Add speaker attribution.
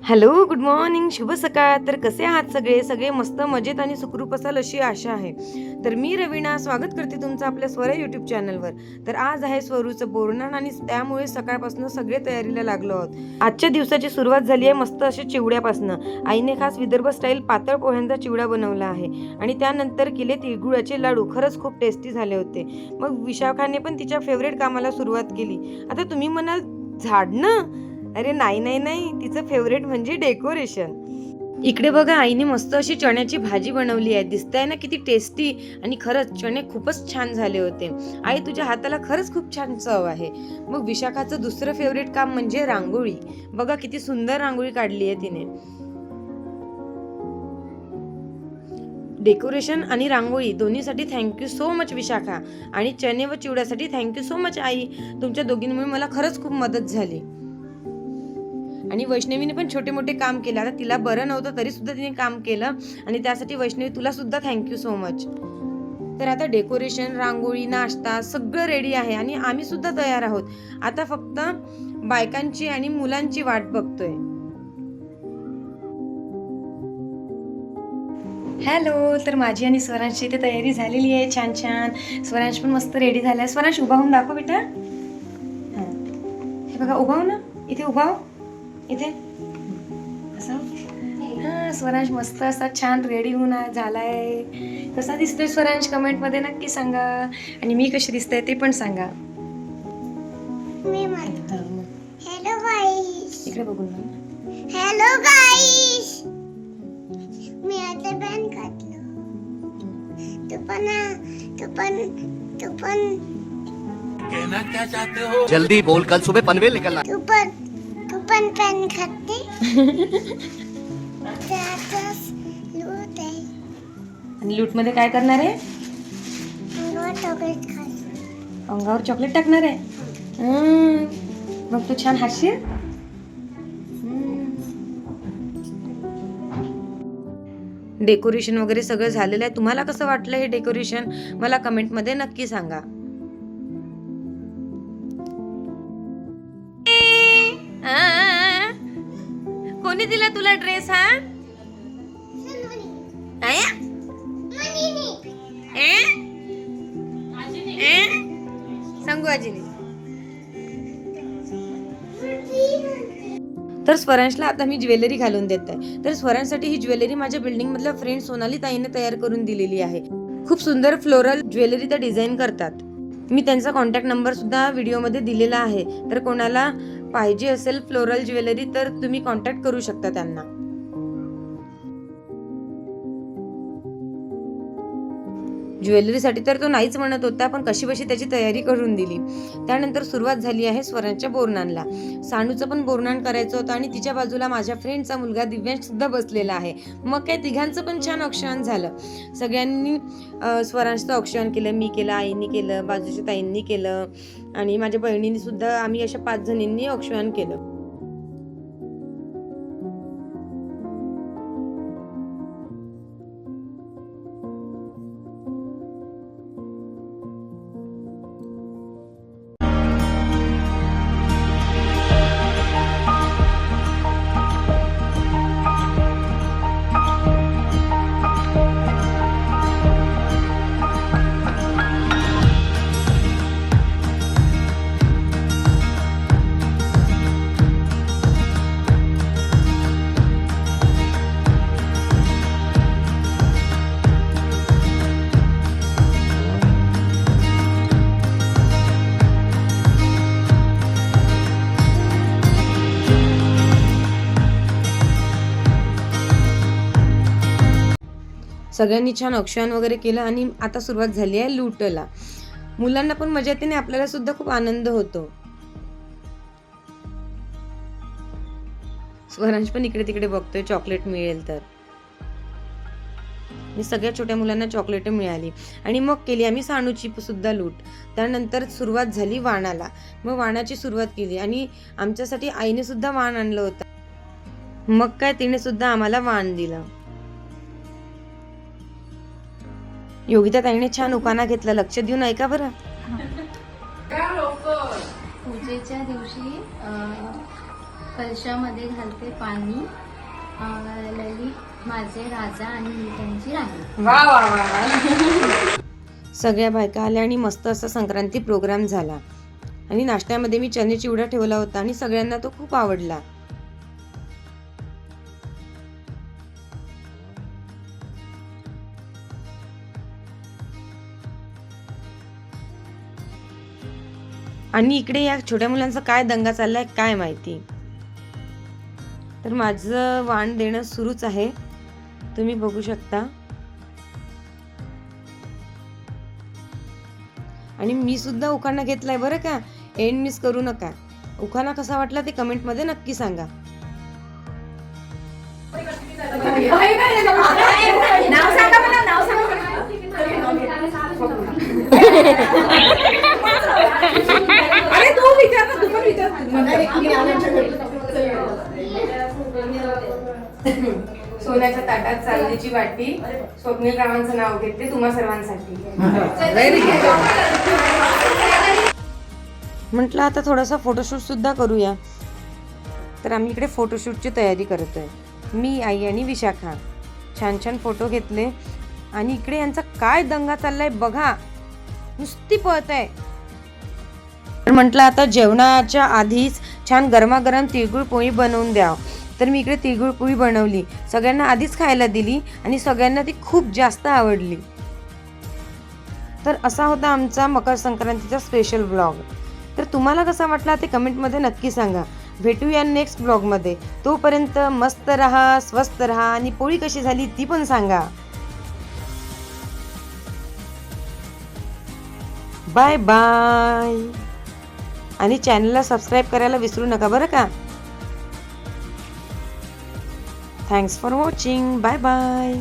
Speaker 1: Hello, good morning, शुभ सकाळ. तर कसे आहात सगळे मस्त मजेत आणि सुखरूप असाल अशी आशा आहे. तर मी रवीना स्वागत करते तुमचं आपल्या स्वर यूट्यूब चॅनलवर. तर आज आहे स्वरूचं बोरनान आणि त्यामुळे सकाळपासून सगळे तयारीला लागलो आहोत. आजच्या दिवसाची सुरुवात झाली आहे मस्त अशी चिवड्यापासून. आईने खास विदर्भ स्टाईल पातळ पोह्यांचा चिवडा बनवला आहे आणि त्यानंतर केले तिळगुळाचे लाडू. खरंच खूप टेस्टी झाले होते. मग विशाखाने पण तिच्या फेवरेट कामाला सुरुवात केली. आता तुम्ही म्हणाल झाडणं? अरे नाही, तिचं फेवरेट म्हणजे डेकोरेशन. इकडे बघा, आईने मस्त अशी चण्याची भाजी बनवली आहे. दिसतंय ना किती टेस्टी. आणि खरंच चणे खूपच छान झाले होते. आई, तुझ्या हाताला खरंच खूप छान चव आहे. मग विशाखाचं दुसरं फेवरेट काम म्हणजे रांगोळी. बघा किती सुंदर रांगोळी काढली आहे तिने. डेकोरेशन आणि रांगोळी दोन्हीसाठी थँक्यू सो मच विशाखा. आणि चणे व चिवड्यासाठी थँक्यू सो मच आई. तुमच्या दोघींमुळे मला खरंच खूप मदत झाली. आणि वैष्णवीने पण छोटे मोठे काम केले. आता तिला बरं नव्हतं तरी सुद्धा तिने काम केलं आणि त्यासाठी वैष्णवी तुला सुद्धा थँक्यू सो मच. तर आता डेकोरेशन, रांगोळी, नाश्ता सगळं रेडी आहे आणि आम्ही सुद्धा तयार आहोत. आता फक्त बायकांची आणि मुलांची वाट बघतोय. हॅलो, तर माझी आणि स्वरांची इथे तयारी झालेली आहे. छान छान. स्वरांश पण मस्त रेडी झालाय. स्वरांश उभा होऊन दाखव बेटा. हे बघा, उभा हो ना, इथे उभा हो, इथे असं. हा, स्वरांश मस्त असा छान रेडी होऊन झालाय. कसा दिसतोय स्वरांश कमेंट मध्ये नक्की सांगा. आणि मी कशी दिसते ते पण सांगा.
Speaker 2: हॅलो गाईस.
Speaker 1: इकडे बघून
Speaker 2: हॅलो गाईस. मी आता पॅन काढलो. तू पण
Speaker 3: कहना क्या चाहते हो? जल्दी बोल, कल सुबह पनवेल निकलना.
Speaker 2: तू पण पॅन खाते. त्यातच लूट आहे.
Speaker 1: आणि लूट मध्ये काय करणार आहे?
Speaker 2: अंगावर चॉकलेट खास.
Speaker 1: अंगावर चॉकलेट टाकणार आहे. मग तू छान हसशील. डेकोरेशन वगैरे सगळं झालेलं आहे. तुम्हाला कसं वाटलं हे डेकोरेशन मला कमेंट मध्ये नक्की सांगा. कोणी दिला तुला ड्रेस? हा, सांगू आजीने. तर स्वरांशला आता मी ज्वेलरी घालून देत आहे. तर स्वरांसाठी ही ज्वेलरी माझ्या बिल्डिंग मधल्या फ्रेंड सोनाली ताईने तयार करून दिलेली आहे. खूप सुंदर फ्लोरल ज्वेलरी त्या डिझाईन करतात. मी त्यांचा कॉन्टॅक्ट नंबर सुद्धा व्हिडिओमध्ये दिलेला आहे. तर कोणाला पाहिजे असेल फ्लोरल ज्वेलरी तर तुम्ही कॉन्टॅक्ट करू शकता त्यांना. ज्वेलरीसाठी तर तो नाहीच म्हणत होता, पण कशी बशी त्याची तयारी करून दिली. त्यानंतर सुरुवात झाली आहे स्वरांच्या बोरनानला. सानूचं पण बोरनान करायचं होतं आणि तिच्या बाजूला माझ्या फ्रेंडचा मुलगा दिव्यांश सुद्धा बसलेला आहे. मग काय तिघांचं पण छान औक्षण झालं. सगळ्यांनी स्वरांचं औक्षण केलं. मी केलं, आईनी केलं, बाजूच्या ताईंनी केलं आणि माझ्या बहिणींनी सुद्धा. आम्ही अशा 5 जणींनी औक्षण केलं. सगळ्यांनी छान औक्षण वगैरे केलं आणि आता सुरुवात झाली आहे लूटला. मुलांना पण मजा येते आणि आपल्याला सुद्धा खूप आनंद होतो. स्वरांश पण इकडे तिकडे बघतोय चॉकलेट मिळेल तर. मी सगळ्या छोट्या मुलांना चॉकलेट मिळाली. आणि मग केली आम्ही सानूची सुद्धा लूट. त्यानंतर सुरुवात झाली वाणाला. मग वाणाची सुरुवात केली आणि आमच्यासाठी आईने सुद्धा वाण आणलं होतं. मग काय तिने सुद्धा आम्हाला वाण दिलं. योगिता ताईने छान उखाणा घेतला. लक्ष देऊन ऐका बरं.
Speaker 4: पूजेच्या दिवशी कलशामध्ये घालते पाणी. ललित माझे राजा आणि मी त्यांची राणी.
Speaker 1: वा वा वा. सगळ्या बायका आल्या आणि मस्त असा संक्रांती प्रोग्राम झाला. आणि नाश्त्यामध्ये मी चणे चिवडा ठेवला होता आणि सगळ्यांना तो खूप आवडला. आणि इकडे या छोट्या मुलांचा काय दंगा चाललाय काय माहिती. तर माझं वाण देणं सुरूच आहे, तुम्ही बघू शकता. आणि मी सुद्धा उखाणा घेतलाय बरं का, एंड मिस करू नका. उखाणा कसा वाटला ते कमेंट मध्ये नक्की सांगा. सोन्याच्या ताटात चांदीची वाटी, स्वप्नील रावांचं नाव घेतले तुम्हा सर्वांसाठी. म्हटलं आता थोडासा फोटोशूट सुद्धा करूया. तर आम्ही इकडे फोटोशूटची तयारी करतोय, मी, आई आणि विशाखा. छान छान फोटो घेतले. आणि इकडे यांचा काय दंगा चाललाय बघा, नुसती पळत आहे. तर म्हटलं आता जेवणाच्या आधीच छान गरमागरम तिळगुळ पोळी बनवून द्या. तर मी इकडे तिळगुळ पोळी बनवली, सगळ्यांना आधीच खायला दिली आणि सगळ्यांना ती खूप जास्त आवडली. तर असा होता आमचा मकर संक्रांतीचा स्पेशल ब्लॉग. तर तुम्हाला कसा वाटला ते कमेंटमध्ये नक्की सांगा. भेटूया नेक्स्ट ब्लॉगमध्ये. तोपर्यंत मस्त राहा, स्वस्त राहा आणि पोळी कशी झाली ती पण सांगा. Bye bye. आणि चॅनलला सबस्क्राईब करायला विसरू नका बरं का. Thanks for watching. Bye bye.